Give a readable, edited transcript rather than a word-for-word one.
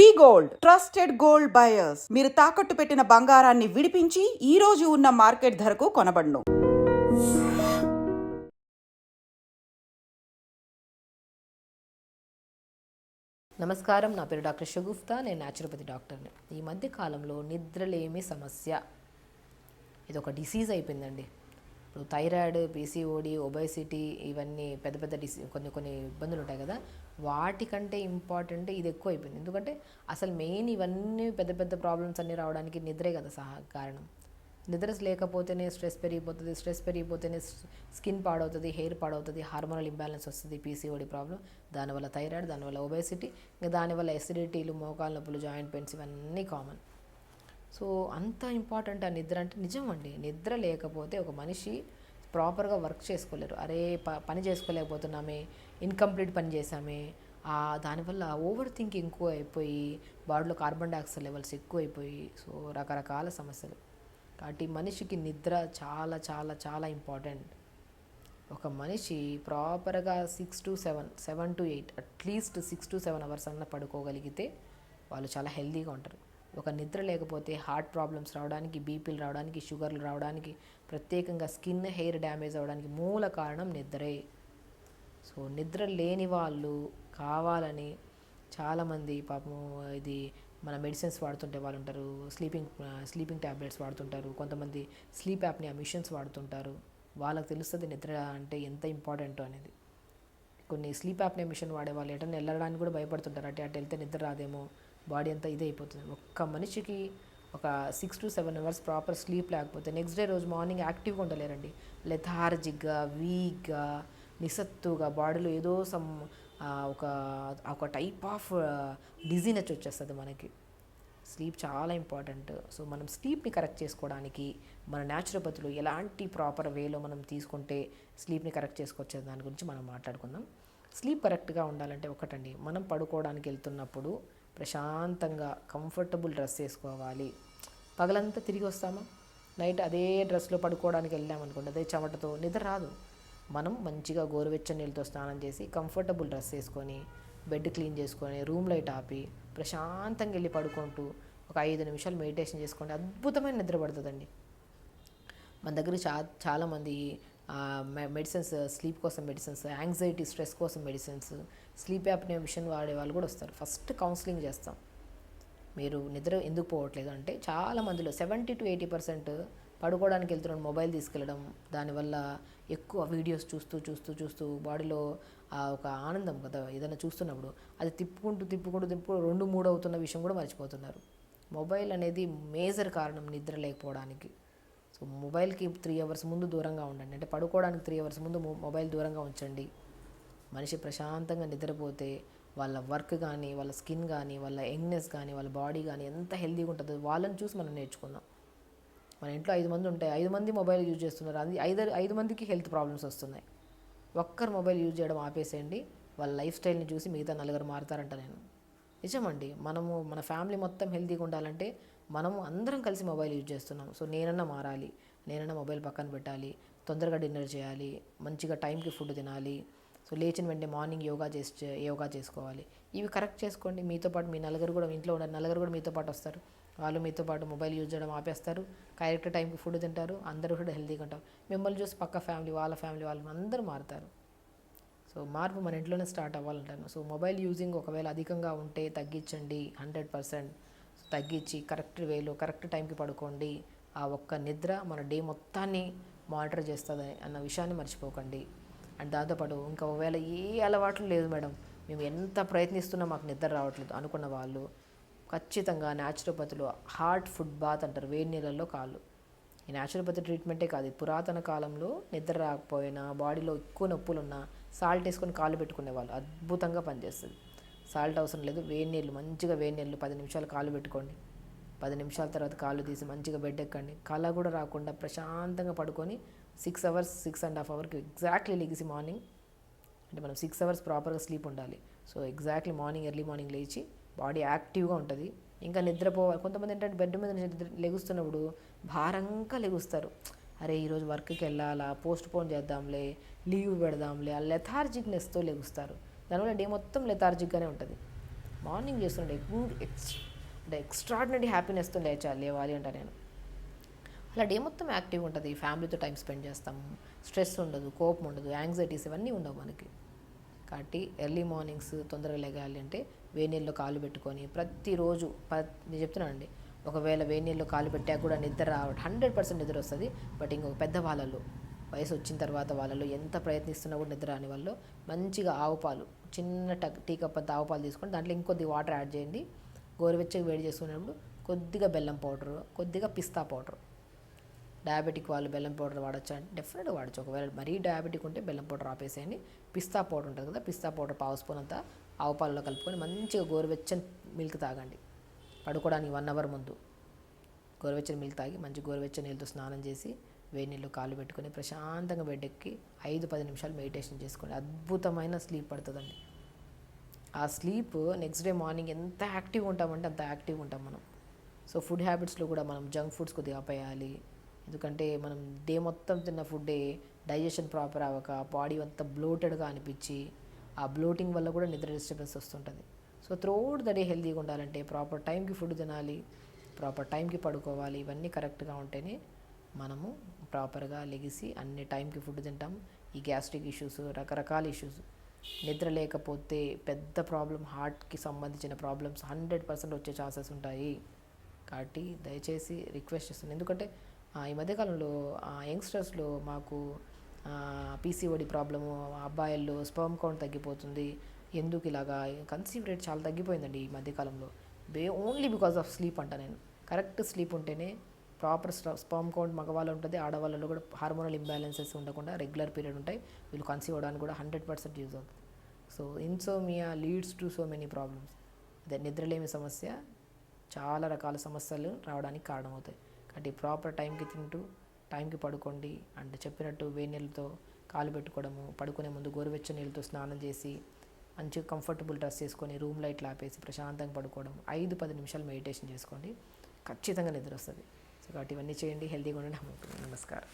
వి gold trusted gold buyers. మీరు తాకట్టు పెట్టిన బంగారాన్ని విడిపించి ఈ రోజు ఉన్న మార్కెట్ ధరకు కొనబడును. నమస్కారం, నా పేరు డాక్టర్ షగుఫ్తా. నేను న్యాచురోపతి డాక్టర్ని. ఈ మధ్య కాలంలో నిద్రలేమి సమస్య ఇది ఒక డిసీజ్ అయిపోయిందండి. ఇప్పుడు థైరాయిడ్, పీసీఓడి, ఒబేసిటీ ఇవన్నీ పెద్ద పెద్ద కొన్ని ఇబ్బందులు ఉంటాయి కదా, వాటికంటే ఇంపార్టెంట్ ఇది ఎక్కువ అయిపోయింది. ఎందుకంటే అసలు మెయిన్ ఇవన్నీ పెద్ద పెద్ద ప్రాబ్లమ్స్ అన్నీ రావడానికి నిద్రే కదా కారణం. నిద్ర లేకపోతేనే స్ట్రెస్ పెరిగిపోతుంది, స్ట్రెస్ పెరిగిపోతేనే స్కిన్ పాడవుతుంది, హెయిర్ పాడవుతుంది, హార్మోనల్ ఇంబ్యాలెన్స్ వస్తుంది, పీసీఓడి ప్రాబ్లం, దానివల్ల థైరాయిడ్, దానివల్ల ఒబేసిటీ, ఇంకా దానివల్ల ఎసిడిటీలు, మోకాళ్ళ నొప్పులు, జాయింట్ పెయిన్స్ ఇవన్నీ కామన్. సో అంత ఇంపార్టెంట్ ఆ నిద్ర అంటే నిజం అండి. నిద్ర లేకపోతే ఒక మనిషి ప్రాపర్గా వర్క్ చేసుకోలేరు. అరే పని చేసుకోలేకపోతున్నామే, ఇన్కంప్లీట్ పని చేసామే, దానివల్ల ఓవర్ థింకింగ్ ఎక్కువ అయిపోయి బాడీలో కార్బన్ డైఆక్సైడ్ లెవెల్స్ ఎక్కువైపోయి సో రకరకాల సమస్యలు. కాబట్టి మనిషికి నిద్ర చాలా చాలా చాలా ఇంపార్టెంట్. ఒక మనిషి ప్రాపర్గా 6 to 7 to 8 at least 6 to 7 hours అన్న పడుకోగలిగితే వాళ్ళు చాలా హెల్తీగా ఉంటారు. ఒక నిద్ర లేకపోతే హార్ట్ ప్రాబ్లమ్స్ రావడానికి, బీపీలు రావడానికి, షుగర్లు రావడానికి, ప్రత్యేకంగా స్కిన్, హెయిర్ డ్యామేజ్ అవ్వడానికి మూల కారణం నిద్రే. సో నిద్ర లేని వాళ్ళు కావాలని చాలామంది పాపం ఇది మన మెడిసిన్స్ వాడుతుంటే వాళ్ళు ఉంటారు, స్లీపింగ్ ట్యాబ్లెట్స్ వాడుతుంటారు, కొంతమంది స్లీప్ యాప్నియా మిషన్స్ వాడుతుంటారు. వాళ్ళకి తెలుస్తుంది నిద్ర అంటే ఎంత ఇంపార్టెంటో అనేది. కొన్ని స్లీప్ యాప్నియా మిషన్ వాడే వాళ్ళు ఎటన్నా వెళ్ళడానికి కూడా భయపడుతుంటారు. అటు వెళ్తే నిద్ర రాదేమో, బాడీ అంతా ఇదే అయిపోతుంది. ఒక్క మనిషికి ఒక 6 to 7 అవర్స్ ప్రాపర్ స్లీప్ లేకపోతే నెక్స్ట్ డే రోజు మార్నింగ్ యాక్టివ్గా ఉండలేరండి. లెథార్జిక్గా, వీక్గా, నిస్సత్తుగా, బాడీలో ఏదో ఒక టైప్ ఆఫ్ డిజీనెస్ వచ్చేస్తుంది మనకి. స్లీప్ చాలా ఇంపార్టెంట్. సో మనం స్లీప్ని కరెక్ట్ చేసుకోవడానికి మన న్యాచురోపతిలో ఎలాంటి ప్రాపర్ వేలో మనం తీసుకుంటే స్లీప్ని కరెక్ట్ చేసుకోవచ్చే దాని గురించి మనం మాట్లాడుకుందాం. స్లీప్ కరెక్ట్గా ఉండాలంటే ఒకటండి, మనం పడుకోవడానికి వెళ్తున్నప్పుడు ప్రశాంతంగా కంఫర్టబుల్ డ్రెస్ వేసుకోవాలి. పగలంతా తిరిగి వస్తామా, నైట్ అదే డ్రెస్లో పడుకోవడానికి వెళ్ళామనుకోండి, అదే చెమటతో నిద్ర రాదు. మనం మంచిగా గోరువెచ్చని నీళ్ళతో స్నానం చేసి కంఫర్టబుల్ డ్రెస్ వేసుకొని బెడ్ క్లీన్ చేసుకొని రూమ్ లైట్ ఆపి ప్రశాంతంగా వెళ్ళి పడుకుంటూ ఒక 5 నిమిషాలు మెడిటేషన్ చేసుకోండి, అద్భుతమైన నిద్ర పడుతుందండి. మన దగ్గర చాలామంది మెడిసిన్స్, స్లీప్ కోసం మెడిసిన్స్, యాంగ్జైటీ, స్ట్రెస్ కోసం మెడిసిన్స్, స్లీప్ యాప్నియా మిషన్ వాడే వాళ్ళు కూడా వస్తారు. ఫస్ట్ కౌన్సిలింగ్ చేస్తాం. మీరు నిద్ర ఎందుకు పోవట్లేదు అంటే చాలా మందిలో 70 to 80% పడుకోవడానికి వెళ్తున్నాడు మొబైల్ తీసుకెళ్ళడం, దానివల్ల ఎక్కువ వీడియోస్ చూస్తూ బాడీలో ఒక ఆనందం కదా ఏదైనా చూస్తున్నప్పుడు అది తిప్పుకుంటూ 2-3 అవుతున్న విషయం కూడా మర్చిపోతున్నారు. మొబైల్ అనేది మేజర్ కారణం నిద్ర లేకపోవడానికి. సో మొబైల్కి 3 hours ముందు దూరంగా ఉండండి. అంటే పడుకోవడానికి 3 hours ముందు మొబైల్ దూరంగా ఉంచండి. మనిషి ప్రశాంతంగా నిద్రపోతే వాళ్ళ వర్క్ కానీ, వాళ్ళ స్కిన్ కానీ, వాళ్ళ యంగ్నెస్ కానీ, వాళ్ళ బాడీ కానీ ఎంత హెల్తీగా ఉంటుందో వాళ్ళని చూసి మనం నేర్చుకుందాం. మన ఇంట్లో 5 మంది ఉంటే 5 మంది మొబైల్ యూజ్ చేస్తున్నారు, అది 5 మందికి హెల్త్ ప్రాబ్లమ్స్ వస్తున్నాయి. ఒక్కరు మొబైల్ యూజ్ చేయడం ఆపేసేయండి, వాళ్ళ లైఫ్ స్టైల్ని చూసి మిగతా 4 మారుతారంట. నేను నిజమండి. మన ఫ్యామిలీ మొత్తం హెల్తీగా ఉండాలంటే మనము అందరం కలిసి మొబైల్ యూజ్ చేస్తున్నాం. సో నేనన్నా మారాలి, నేనన్నా మొబైల్ పక్కన పెట్టాలి, తొందరగా డిన్నర్ చేయాలి, మంచిగా టైంకి ఫుడ్ తినాలి. సో లేచిన వెంటనే మార్నింగ్ యోగా చేసుకోవాలి. ఇవి కరెక్ట్ చేసుకోండి. మీతో పాటు మీ 4 కూడా ఇంట్లో ఉన్న 4 కూడా మీతో పాటు వస్తారు. వాళ్ళు మీతో పాటు మొబైల్ యూజ్ చేయడం ఆపేస్తారు, కరెక్ట్ టైంకి ఫుడ్ తింటారు, అందరూ కూడా హెల్తీగా ఉంటారు. మిమ్మల్ని చూసి పక్క ఫ్యామిలీ వాళ్ళు అందరూ మారుతారు. సో మార్పు మన ఇంట్లోనే స్టార్ట్ అవ్వాలంటాను. సో మొబైల్ యూజింగ్ ఒకవేళ అధికంగా ఉంటే తగ్గించండి, 100% తగ్గించి కరెక్ట్ వేలో కరెక్ట్ టైంకి పడుకోండి. ఆ ఒక్క నిద్ర మన డే మొత్తాన్ని మానిటర్ చేస్తుంది అన్న విషయాన్ని మర్చిపోకండి. అండ్ దాంతోపాటు ఇంకా ఒకవేళ ఏ అలవాట్లు లేదు మేడం, మేము ఎంత ప్రయత్నిస్తున్నా మాకు నిద్ర రావట్లేదు అనుకున్న వాళ్ళు ఖచ్చితంగా న్యాచురోపతిలో హాట్ ఫుడ్ బాత్ అంటారు, వేడి నీళ్ళల్లో కాళ్ళు. ఈ న్యాచురోపతి ట్రీట్మెంటే కాదు, పురాతన కాలంలో నిద్ర రాకపోయినా బాడీలో ఎక్కువ నొప్పులున్నా సాల్ట్ వేసుకొని కాళ్ళు పెట్టుకునేవాళ్ళు, అద్భుతంగా పనిచేస్తుంది. సాల్ట్ అవసరం లేదు, మంచిగా వేడి నీళ్ళు 10 నిమిషాలు కాళ్ళు పెట్టుకోండి, 10 నిమిషాల తర్వాత కాళ్ళు తీసి మంచిగా బెడ్ ఎక్కండి, కళ కూడా రాకుండా ప్రశాంతంగా పడుకొని 6 hours 6.5 hours ఎగ్జాక్ట్లీ లెగిసి మార్నింగ్, అంటే మనం 6 hours ప్రాపర్గా స్లీప్ ఉండాలి. సో ఎగ్జాక్ట్లీ ఎర్లీ మార్నింగ్ లేచి బాడీ యాక్టివ్గా ఉంటుంది. ఇంకా నిద్రపోవాలి. కొంతమంది ఏంటంటే బెడ్ మీద లెగుస్తున్నప్పుడు భారంగా లెగుస్తారు. అరే ఈరోజు వర్క్కి వెళ్ళాలా, పోస్ట్ పోన్ చేద్దాంలే, లీవ్ పెడదాంలే, ఆ లెథార్జిక్నెస్తో లెగుస్తారు. దానివల్ల డే మొత్తం లెథార్జిక్గానే ఉంటుంది. మార్నింగ్ చేస్తుండే అంటే ఎక్స్ట్రాడినరీ హ్యాపీనెస్తో లేవాలి అంట నేను. అలా డే మొత్తం యాక్టివ్గా ఉంటుంది, ఫ్యామిలీతో టైం స్పెండ్ చేస్తాము, స్ట్రెస్ ఉండదు, కోపం ఉండదు, యాంగ్జైటీస్ ఇవన్నీ ఉండవు మనకి. కాబట్టి ఎర్లీ మార్నింగ్స్ తొందరగా లెగాలి అంటే వేడి నీళ్ళలో కాలు పెట్టుకొని ప్రతిరోజు నేను చెప్తున్నానండి, ఒకవేళ వేడి నీళ్ళలో కాలు పెట్టాక కూడా నిద్ర 100% నిద్ర వస్తుంది. బట్ ఇంకొక పెద్ద వాళ్ళలో వయసు వచ్చిన తర్వాత వాళ్ళలో ఎంత ప్రయత్నిస్తున్నా కూడా నిద్ర రాని వాళ్ళు మంచిగా ఆవు పాలు, చిన్న టీ కప్ అంత ఆవు పాలు తీసుకొని దాంట్లో ఇంకొద్ది వాటర్ యాడ్ చేయండి. గోరువెచ్చగా వేడి చేసుకునేటప్పుడు కొద్దిగా బెల్లం పౌడరు, కొద్దిగా పిస్తా పౌడర్. డయాబెటిక్ వాళ్ళు బెల్లం పౌడర్ వాడచ్చు అంటే డెఫినెట్గా వాడచ్చు. ఒకవేళ మరీ డయాబెటిక్ ఉంటే బెల్లం పౌడర్ ఆపేసేయండి. పిస్తా పౌడర్ ఉంటుంది కదా, పిస్తా పౌడర్ పావు స్పూన్ అంతా ఆవు పాలలో కలుపుకొని మంచిగా గోరువెచ్చని మిల్క్ తాగండి. పడుకోవడానికి 1 అవర్ ముందు గోరువెచ్చని మిల్క్ తాగి మంచి గోరువెచ్చని నీళ్ళతో స్నానం చేసి వేడి నీళ్ళు కాలు పెట్టుకొని ప్రశాంతంగా బెడ్ ఎక్కి 5-10 నిమిషాలు మెడిటేషన్ చేసుకోండి. అద్భుతమైన స్లీప్ పడుతుందండి. ఆ స్లీప్ నెక్స్ట్ డే మార్నింగ్ ఎంత యాక్టివ్గా ఉంటామంటే అంత యాక్టివ్గా ఉంటాం మనం. సో ఫుడ్ హ్యాబిట్స్లో కూడా మనం జంక్ ఫుడ్స్ కొద్దిగా ఆపేయాలి. ఎందుకంటే మనం డే మొత్తం తిన్న ఫుడ్డే డైజెషన్ ప్రాపర్ అవ్వక బాడీ అంతా బ్లోటెడ్గా అనిపించి ఆ బ్లోటింగ్ వల్ల కూడా నిద్ర డిస్టర్బెన్స్ వస్తుంటుంది. సో త్రూఅవుట్ ద డే హెల్తీగా ఉండాలంటే ప్రాపర్ టైంకి ఫుడ్ తినాలి, ప్రాపర్ టైంకి పడుకోవాలి. ఇవన్నీ కరెక్ట్గా ఉంటేనే మనము ప్రాపర్గా లెగిసి అన్ని టైంకి ఫుడ్ తింటాం. ఈ గ్యాస్ట్రిక్ ఇష్యూస్, రకరకాల ఇష్యూస్, నిద్ర లేకపోతే పెద్ద ప్రాబ్లం, హార్ట్కి సంబంధించిన ప్రాబ్లమ్స్ 100% వచ్చే ఛాన్సెస్ ఉంటాయి. కాబట్టి దయచేసి రిక్వెస్ట్ చేస్తున్నాను. ఎందుకంటే ఈ మధ్యకాలంలో యంగ్స్టర్స్లో మాకు పీసీఓడి ప్రాబ్లము, అబ్బాయిల్లో స్పర్మ్ కౌంట్ తగ్గిపోతుంది, ఎందుకు ఇలాగా కన్సీవ్ రేట్ చాలా తగ్గిపోయిందండి ఈ మధ్యకాలంలో. ఓన్లీ బికాస్ ఆఫ్ స్లీప్ అంట నేను. కరెక్ట్ స్లీప్ ఉంటేనే ప్రాపర్ స్పర్మ్ కౌంట్ మగవాళ్ళు ఉంటుంది, ఆడవాళ్ళలో కూడా హార్మోనల్ ఇంబ్యాలెన్సెస్ ఉండకుండా రెగ్యులర్ పీరియడ్ ఉంటాయి. వీళ్ళు కన్సీవ్ అవ్వడానికి కూడా 100% యూజ్ అవుతుంది. So insomnia leads to so many problems. అదే నిద్రలేమి సమస్య చాలా రకాల సమస్యలు రావడానికి కారణమవుతాయి. కాబట్టి ప్రాపర్ టైంకి తింటూ టైంకి పడుకోండి. అంటే చెప్పినట్టు వేడి నీళ్ళతో కాలు పెట్టుకోవడము, పడుకునే ముందు గోరువెచ్చని నీళ్ళతో స్నానం చేసి మంచిగా కంఫర్టబుల్ డ్రెస్ చేసుకొని రూమ్ లైట్లు ఆపేసి ప్రశాంతంగా పడుకోవడం, 5-10 నిమిషాలు మెడిటేషన్ చేసుకోండి, ఖచ్చితంగా నిద్ర వస్తుంది. సో కాబట్టి ఇవన్నీ చేయండి, హెల్తీగా ఉండండి. నమస్కారం.